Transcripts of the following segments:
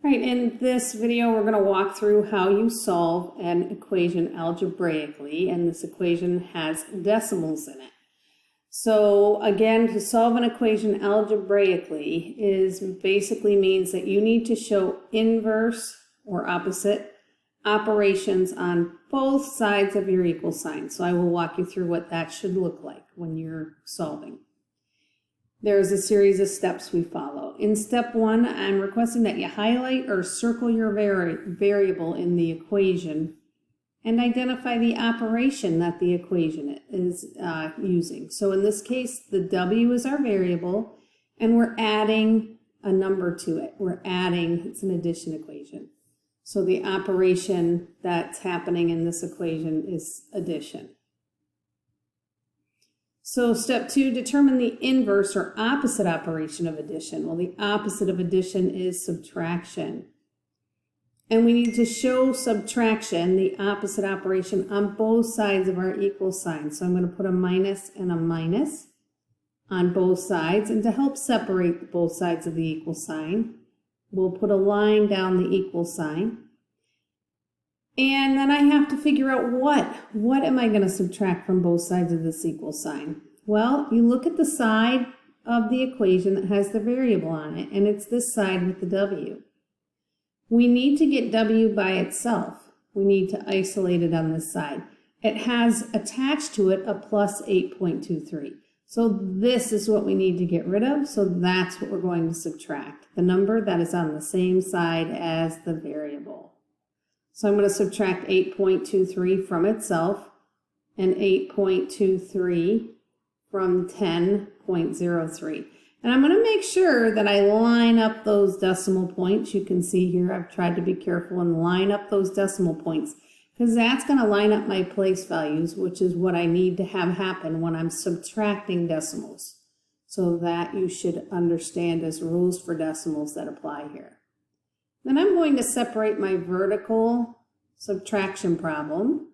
All right, in this video, we're going to walk through how you solve an equation algebraically, and this equation has decimals in it. So again, to solve an equation algebraically basically means that you need to show inverse or opposite operations on both sides of your equal sign. So I will walk you through what that should look like when you're solving. There's a series of steps we follow. In step 1, I'm requesting that you highlight or circle your variable in the equation and identify the operation that the equation is using. So in this case, the W is our variable, and we're adding a number to it. It's an addition equation. So the operation that's happening in this equation is addition. So step 2, determine the inverse or opposite operation of addition. Well, the opposite of addition is subtraction. And we need to show subtraction, the opposite operation, on both sides of our equal sign. So I'm going to put a minus and a minus on both sides. And to help separate both sides of the equal sign, we'll put a line down the equal sign. And then I have to figure out what am I going to subtract from both sides of this equal sign? Well, you look at the side of the equation that has the variable on it, and it's this side with the W. We need to get W by itself. We need to isolate it on this side. It has attached to it a plus 8.23. So this is what we need to get rid of. So that's what we're going to subtract, the number that is on the same side as the variable. So I'm going to subtract 8.23 from itself and 8.23 from 10.03. And I'm going to make sure that I line up those decimal points. You can see here I've tried to be careful and line up those decimal points because that's going to line up my place values, which is what I need to have happen when I'm subtracting decimals. So that you should understand as rules for decimals that apply here. Then I'm going to separate my vertical subtraction problem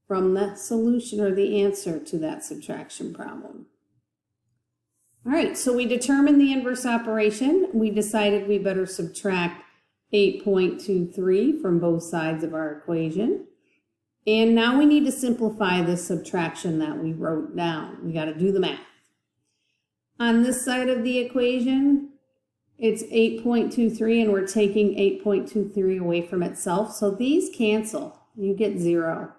from the solution or the answer to that subtraction problem. All right, so we determined the inverse operation. We decided we better subtract 8.23 from both sides of our equation. And now we need to simplify this subtraction that we wrote down. We got to do the math. On this side of the equation, it's 8.23, and we're taking 8.23 away from itself. So these cancel. You get 0.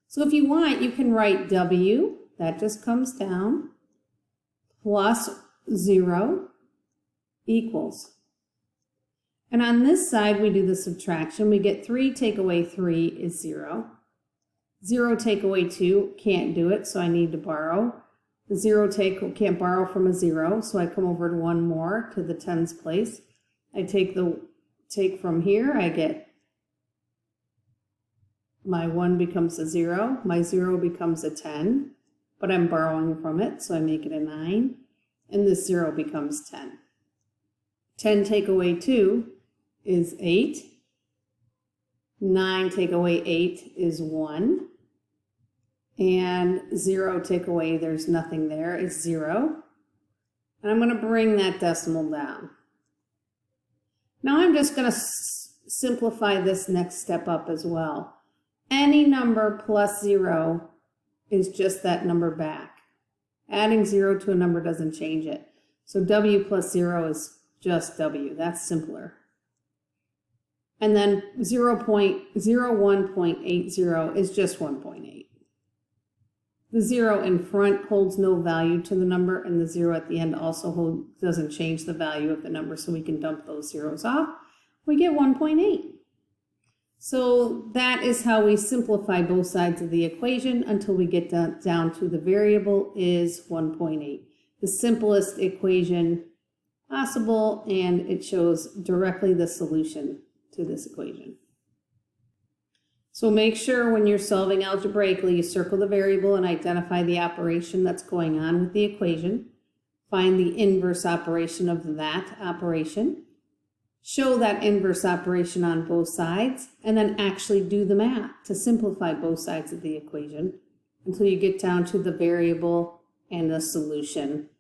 So if you want, you can write W, that just comes down, plus 0 equals. And on this side, we do the subtraction. We get 3 take away 3 is 0. 0 take away 2, can't do it, so I need to borrow. The 0 can't borrow from a 0, so I come over to one more to the tens place. I take from here, I get my 1 becomes a 0, my 0 becomes a 10, but I'm borrowing from it, so I make it a 9, and this 0 becomes 10. 10 take away 2 is 8. 9 take away 8 is 1. And 0 take away, there's nothing there, is 0. And I'm going to bring that decimal down. Now I'm just going to simplify this next step up as well. Any number plus 0 is just that number back. Adding 0 to a number doesn't change it. So W plus 0 is just W. That's simpler. And then 0.01.80 is just 1.8. The 0 in front holds no value to the number, and the 0 at the end also doesn't change the value of the number, so we can dump those zeros off. We get 1.8. So that is how we simplify both sides of the equation until we get down to the variable is 1.8. The simplest equation possible, and it shows directly the solution to this equation. So make sure when you're solving algebraically, you circle the variable and identify the operation that's going on with the equation. Find the inverse operation of that operation. Show that inverse operation on both sides, and then actually do the math to simplify both sides of the equation until you get down to the variable and the solution